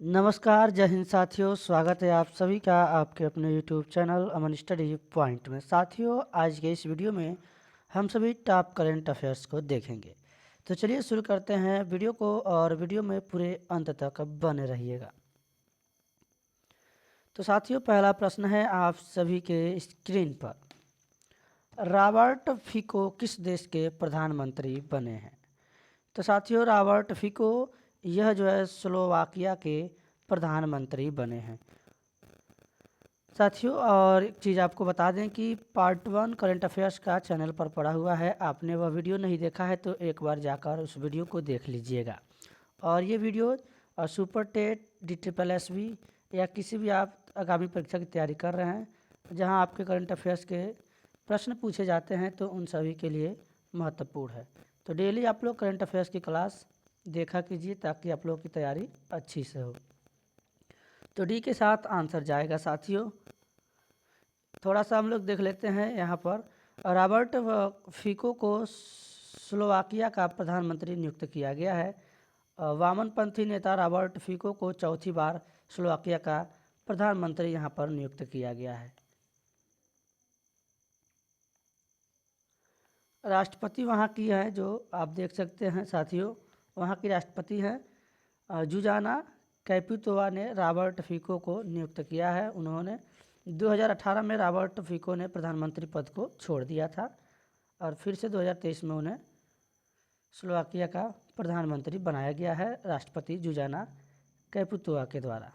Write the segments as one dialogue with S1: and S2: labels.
S1: नमस्कार, जय हिंद साथियों। स्वागत है आप सभी का आपके अपने यूट्यूब चैनल अमन स्टडी पॉइंट में। साथियों, आज के इस वीडियो में हम सभी टॉप करंट अफेयर्स को देखेंगे। तो चलिए शुरू करते हैं वीडियो को, और वीडियो में पूरे अंत तक बने रहिएगा। तो साथियों, पहला प्रश्न है आप सभी के स्क्रीन पर। रॉबर्ट फिको किस देश के प्रधानमंत्री बने हैं? तो साथियों, रॉबर्ट फिको यह जो है स्लोवाकिया के प्रधानमंत्री बने हैं। साथियों, और एक चीज़ आपको बता दें कि पार्ट 1 करंट अफेयर्स का चैनल पर पड़ा हुआ है। आपने वह वीडियो नहीं देखा है तो एक बार जाकर उस वीडियो को देख लीजिएगा। और ये वीडियो सुपर टेट DSSB या किसी भी आप आगामी परीक्षा की तैयारी कर रहे हैं जहां आपके करंट अफेयर्स के प्रश्न पूछे जाते हैं तो उन सभी के लिए महत्वपूर्ण है। तो डेली आप लोग करंट अफेयर्स की क्लास देखा कीजिए ताकि आप लोगों की तैयारी अच्छी से हो। तो डी के साथ आंसर जाएगा। साथियों, थोड़ा सा हम लोग देख लेते हैं यहाँ पर। रॉबर्ट फिको को स्लोवाकिया का प्रधानमंत्री नियुक्त किया गया है। वामनपंथी नेता रॉबर्ट फिको को चौथी बार स्लोवाकिया का प्रधानमंत्री यहाँ पर नियुक्त किया गया है। राष्ट्रपति वहाँ की है जो आप देख सकते हैं साथियों, वहाँ की राष्ट्रपति हैं जुजाना कैपितोवा ने रॉबर्ट फिको को नियुक्त किया है। उन्होंने 2018 में रॉबर्ट फिको ने प्रधानमंत्री पद को छोड़ दिया था और फिर से 2023 में उन्हें स्लोवाकिया का प्रधानमंत्री बनाया गया है राष्ट्रपति जुजाना कैपितोवा के द्वारा।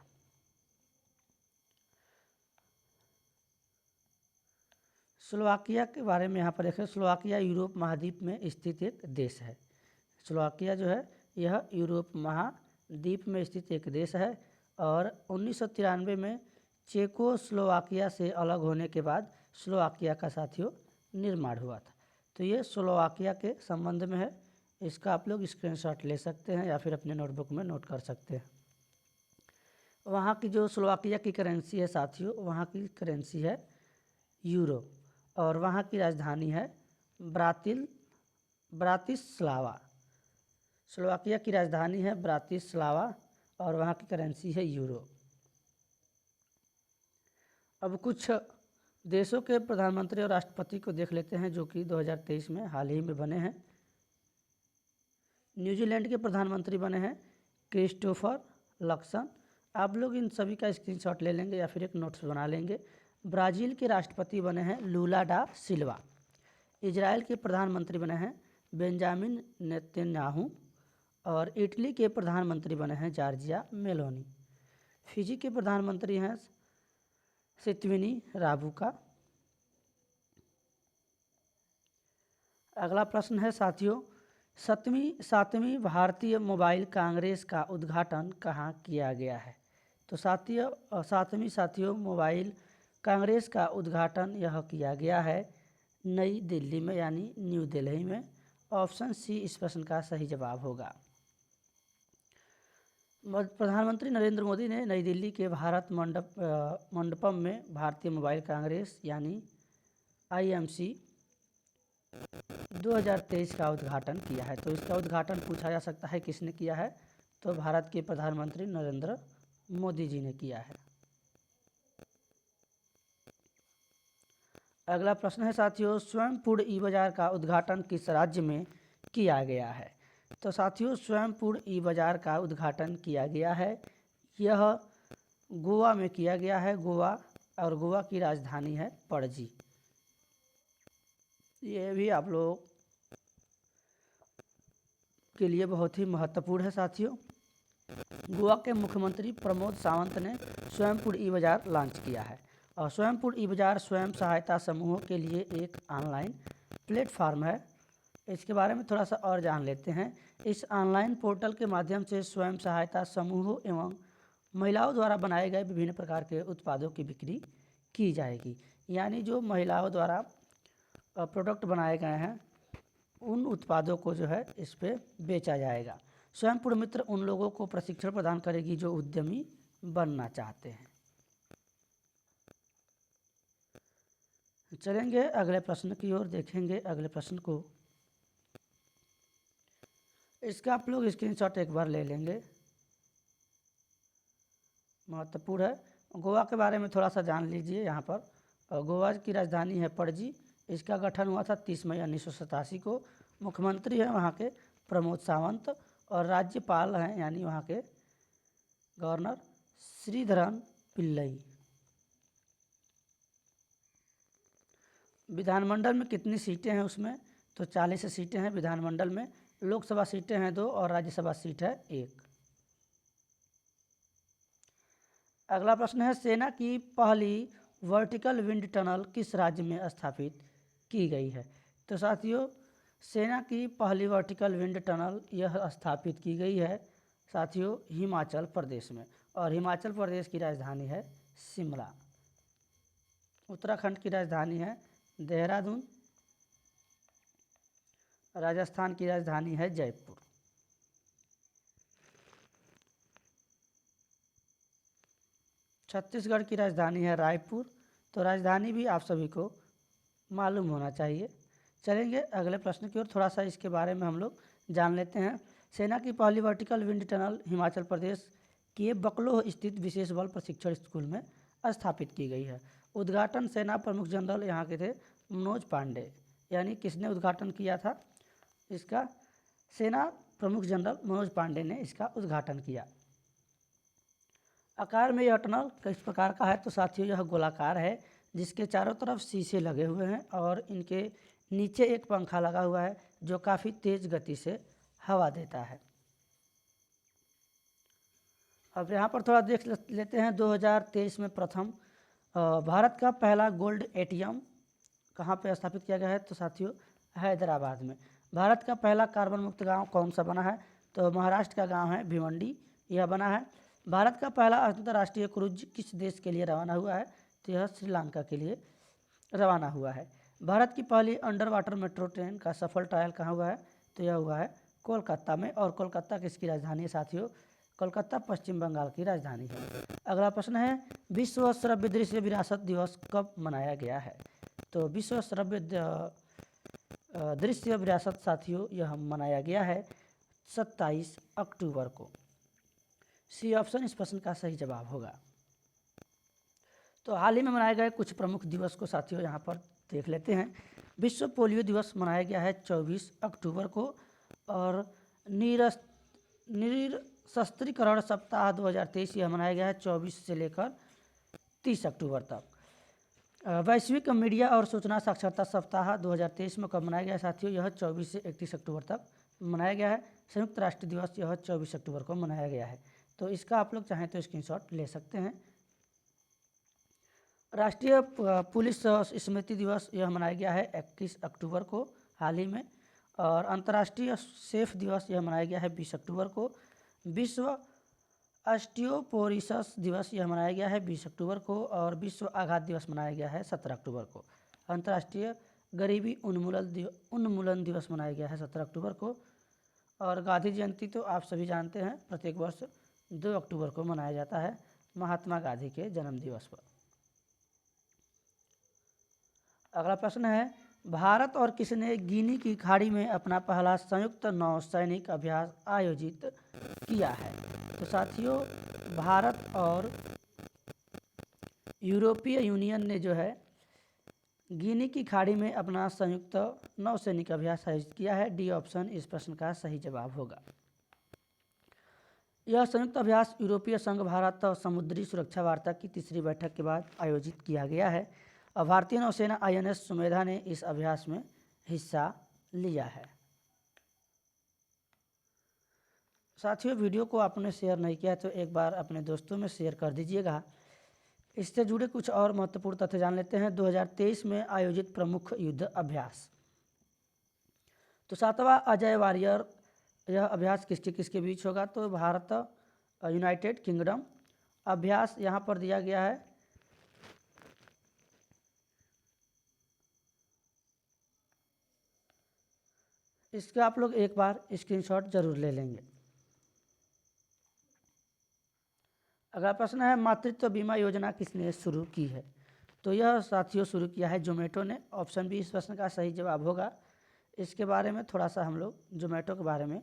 S1: स्लोवाकिया के बारे में यहाँ पर देखें। स्लोवाकिया यूरोप महाद्वीप में स्थित एक देश है। स्लोवाकिया जो है यह यूरोप महाद्वीप में स्थित एक देश है और 1993 में चेकोस्लोवाकिया से अलग होने के बाद स्लोवाकिया का साथियों निर्माण हुआ था। तो ये स्लोवाकिया के संबंध में है। इसका आप लोग स्क्रीनशॉट ले सकते हैं या फिर अपने नोटबुक में नोट कर सकते हैं। वहाँ की जो स्लोवाकिया की करेंसी है साथियों, वहाँ की करेंसी है यूरो और वहाँ की राजधानी है ब्रातिस्लावा। स्लोवाकिया की राजधानी है ब्रातिस्लावा और वहाँ की करेंसी है यूरो। अब कुछ देशों के प्रधानमंत्री और राष्ट्रपति को देख लेते हैं जो कि 2023 में हाल ही में बने हैं। न्यूजीलैंड के प्रधानमंत्री बने हैं क्रिस्टोफर लक्सन। आप लोग इन सभी का स्क्रीनशॉट ले लेंगे या फिर एक नोट्स बना लेंगे। ब्राज़ील के राष्ट्रपति बने हैं लूला डा सिल्वा। इजराइल के प्रधानमंत्री बने हैं बेंजामिन नेतन्याहू और इटली के प्रधानमंत्री बने हैं जॉर्जिया मेलोनी। फिजी के प्रधानमंत्री हैं सितविनी राबुका। अगला प्रश्न है साथियों, सातवीं भारतीय मोबाइल कांग्रेस का उद्घाटन कहाँ किया गया है? तो सातवीं मोबाइल कांग्रेस का उद्घाटन यह किया गया है नई दिल्ली में, यानी न्यू दिल्ली में। ऑप्शन सी इस प्रश्न का सही जवाब होगा। प्रधानमंत्री नरेंद्र मोदी ने नई दिल्ली के भारत मंडपम में भारतीय मोबाइल कांग्रेस यानी IMC 2023 का उद्घाटन किया है। तो इसका उद्घाटन पूछा जा सकता है किसने किया है, तो भारत के प्रधानमंत्री नरेंद्र मोदी जी ने किया है। अगला प्रश्न है साथियों, स्वयंपुर ई बाजार का उद्घाटन किस राज्य में किया गया है? तो साथियों, स्वयंपुर ई बाजार का उद्घाटन किया गया है, यह गोवा में किया गया है। गोवा, और गोवा की राजधानी है पणजी। ये भी आप लोग के लिए बहुत ही महत्वपूर्ण है साथियों। गोवा के मुख्यमंत्री प्रमोद सावंत ने स्वयंपुर ई बाजार लॉन्च किया है और स्वयंपुर ई बाजार स्वयं सहायता समूहों के लिए एक ऑनलाइन प्लेटफॉर्म है। इसके बारे में थोड़ा सा और जान लेते हैं। इस ऑनलाइन पोर्टल के माध्यम से स्वयं सहायता समूहों एवं महिलाओं द्वारा बनाए गए विभिन्न प्रकार के उत्पादों की बिक्री की जाएगी। यानी जो महिलाओं द्वारा प्रोडक्ट बनाए गए हैं उन उत्पादों को जो है इस पे बेचा जाएगा। स्वयंपुर मित्र उन लोगों को प्रशिक्षण प्रदान करेगी जो उद्यमी बनना चाहते हैं। चलेंगे अगले प्रश्न की ओर, देखेंगे अगले प्रश्न को। इसका आप लोग स्क्रीनशॉट एक बार ले लेंगे। महत्वपूर्ण है। गोवा के बारे में थोड़ा सा जान लीजिए यहाँ पर। गोवा की राजधानी है पणजी। इसका गठन हुआ था 30 मई 1987 को। मुख्यमंत्री हैं वहाँ के प्रमोद सावंत और राज्यपाल हैं यानी वहाँ के गवर्नर श्रीधरन पिल्लई। विधानमंडल में कितनी सीटें हैं उसमें, तो 40 सीटें हैं विधानमंडल में। लोकसभा सीटें हैं 2 और राज्यसभा सीट है 1। अगला प्रश्न है, सेना की पहली वर्टिकल विंड टनल किस राज्य में स्थापित की गई है। तो साथियों, सेना की पहली वर्टिकल विंड टनल यह स्थापित की गई है साथियों हिमाचल प्रदेश में, और हिमाचल प्रदेश की राजधानी है शिमला। उत्तराखंड की राजधानी है देहरादून। राजस्थान की राजधानी है जयपुर। छत्तीसगढ़ की राजधानी है रायपुर। तो राजधानी भी आप सभी को मालूम होना चाहिए। चलेंगे अगले प्रश्न की ओर, थोड़ा सा इसके बारे में हम लोग जान लेते हैं। सेना की पहली vertical wind tunnel Himachal Pradesh के बकलोह स्थित विशेष बल प्रशिक्षण स्कूल में स्थापित की गई है। उद्घाटन सेना प्रमुख जनरल यहाँ के थे मनोज पांडे, यानी किसने उद्घाटन किया था इसका, सेना प्रमुख जनरल मनोज पांडे ने इसका उद्घाटन किया। आकार में यह टनल किस प्रकार का है, तो साथियों यह गोलाकार है जिसके चारों तरफ शीशे लगे हुए हैं और इनके नीचे एक पंखा लगा हुआ है जो काफ़ी तेज गति से हवा देता है। अब यहाँ पर थोड़ा देख लेते हैं 2023 में प्रथम भारत का पहला गोल्ड एटीएम कहाँ पे स्थापित किया गया है, तो साथियों हैदराबाद में। भारत का पहला कार्बन मुक्त गांव कौन सा बना है, तो महाराष्ट्र का गांव है भिवंडी, यह बना है। भारत का पहला अंतर्राष्ट्रीय क्रूज किस देश के लिए रवाना हुआ है, तो यह श्रीलंका के लिए रवाना हुआ है। भारत की पहली अंडर वाटर मेट्रो ट्रेन का सफल ट्रायल कहाँ हुआ है, तो यह हुआ है कोलकाता में। और कोलकाता किसकी राजधानी है साथियों, कोलकाता पश्चिम बंगाल की राजधानी है। अगला प्रश्न है, विश्व श्रव्य दृश्य विरासत दिवस कब मनाया गया है, तो विश्व श्रव्य दृश्य विरासत साथियों यह मनाया गया है 27 अक्टूबर को। सी ऑप्शन इस प्रश्न का सही जवाब होगा। तो हाल ही में मनाए गए कुछ प्रमुख दिवस को साथियों यहाँ पर देख लेते हैं। विश्व पोलियो दिवस मनाया गया है 24 अक्टूबर को, और निरस्त्रीकरण सप्ताह 2023 यह मनाया गया है 24 से लेकर 30 अक्टूबर तक। वैश्विक मीडिया और सूचना साक्षरता सप्ताह 2023 में कब मनाया गया है साथियों, यह 24 से 31 अक्टूबर तक मनाया गया है। संयुक्त राष्ट्र दिवस यह 24 अक्टूबर को मनाया गया है, तो इसका आप लोग चाहें तो स्क्रीनशॉट ले सकते हैं। राष्ट्रीय पुलिस स्मृति दिवस यह मनाया गया है 21 अक्टूबर को हाल ही में, और अंतर्राष्ट्रीय शेफ दिवस यह मनाया गया है 20 अक्टूबर को। विश्व ऑस्टियोपोरोसिस दिवस यह मनाया गया है 20 अक्टूबर को, और विश्व आघात दिवस मनाया गया है 17 अक्टूबर को। अंतर्राष्ट्रीय गरीबी उन्मूलन दिवस मनाया गया है 17 अक्टूबर को, और गांधी जयंती तो आप सभी जानते हैं प्रत्येक वर्ष 2 अक्टूबर को मनाया जाता है महात्मा गांधी के जन्म दिवस पर। अगला प्रश्न है, भारत और किसने गिनी की खाड़ी में अपना पहला संयुक्त नौसैनिक अभ्यास आयोजित किया है, तो साथियों भारत और यूरोपीय यूनियन ने जो है गिनी की खाड़ी में अपना संयुक्त नौसैनिक अभ्यास आयोजित किया है। डी ऑप्शन इस प्रश्न का सही जवाब होगा। यह संयुक्त अभ्यास यूरोपीय संघ भारत और समुद्री सुरक्षा वार्ता की तीसरी बैठक के बाद आयोजित किया गया है, और भारतीय नौसेना INS सुमेधा ने इस अभ्यास में हिस्सा लिया है। साथियों वीडियो को आपने शेयर नहीं किया तो एक बार अपने दोस्तों में शेयर कर दीजिएगा। इससे जुड़े कुछ और महत्वपूर्ण तथ्य जान लेते हैं। 2023 में आयोजित प्रमुख युद्ध अभ्यास, तो 7वां अजय वारियर यह अभ्यास किसके बीच होगा, तो भारत यूनाइटेड किंगडम अभ्यास यहाँ पर दिया गया है। इसका आप लोग एक बार स्क्रीनशॉट जरूर ले लेंगे। अगला प्रश्न है, मातृत्व बीमा योजना किसने शुरू की है, तो यह साथियों शुरू किया है जोमेटो ने। ऑप्शन बी इस प्रश्न का सही जवाब होगा। इसके बारे में थोड़ा सा हम लोग जोमेटो के बारे में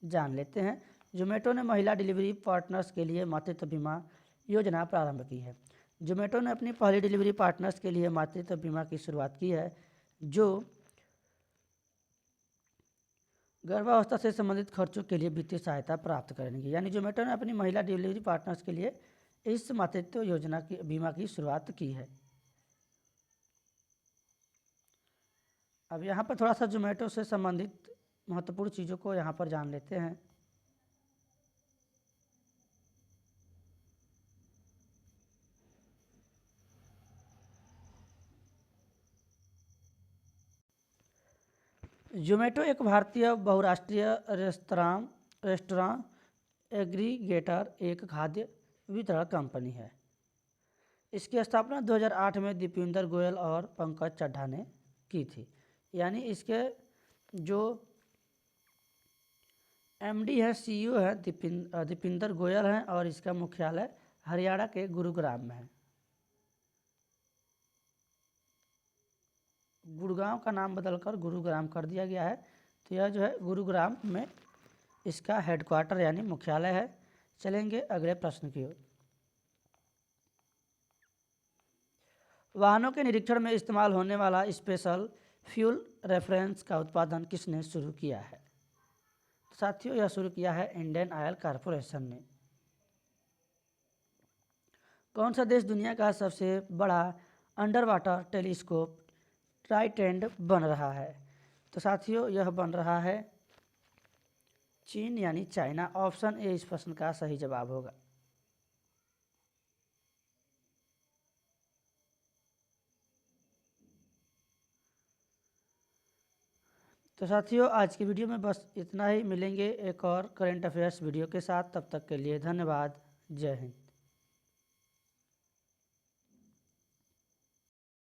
S1: जान लेते हैं। जोमेटो ने महिला डिलीवरी पार्टनर्स के लिए मातृत्व बीमा योजना प्रारंभ की है। जोमेटो ने अपनी पहली डिलीवरी पार्टनर्स के लिए मातृत्व बीमा की शुरुआत की है, जो गर्भावस्था से संबंधित खर्चों के लिए वित्तीय सहायता प्राप्त करेंगे। यानी जोमेटो ने अपनी महिला डिलीवरी पार्टनर्स के लिए इस मातृत्व योजना की बीमा की शुरुआत की है। अब यहाँ पर थोड़ा सा जोमेटो से संबंधित महत्वपूर्ण चीज़ों को यहाँ पर जान लेते हैं। जोमेटो एक भारतीय बहुराष्ट्रीय रेस्टोरां एग्रीगेटर एक खाद्य वितरण कंपनी है। इसकी स्थापना 2008 में दीपिंदर गोयल और पंकज चड्ढा ने की थी। यानी इसके जो एमडी है, सीईओ है दीपिंदर गोयल हैं और इसका मुख्यालय हरियाणा के गुरुग्राम में है। गुड़गांव का नाम बदलकर गुरुग्राम कर दिया गया है। तो यह जो है गुरुग्राम में इसका हेडक्वार्टर यानी मुख्यालय है। चलेंगे अगले प्रश्न की ओर। वाहनों के निरीक्षण में इस्तेमाल होने वाला स्पेशल फ्यूल रेफरेंस का उत्पादन किसने शुरू किया है? साथियों, यह शुरू किया है इंडियन ऑयल कॉरपोरेशन ने। कौन सा देश दुनिया का सबसे बड़ा अंडर वाटर टेलीस्कोप ट्राइडेंट बन रहा है? तो साथियों, यह बन रहा है चीन यानी चाइना। ऑप्शन ए इस प्रश्न का सही जवाब होगा। तो साथियों, आज की वीडियो में बस इतना ही। मिलेंगे एक और करंट अफेयर्स वीडियो के साथ। तब तक के लिए धन्यवाद। जय हिंद।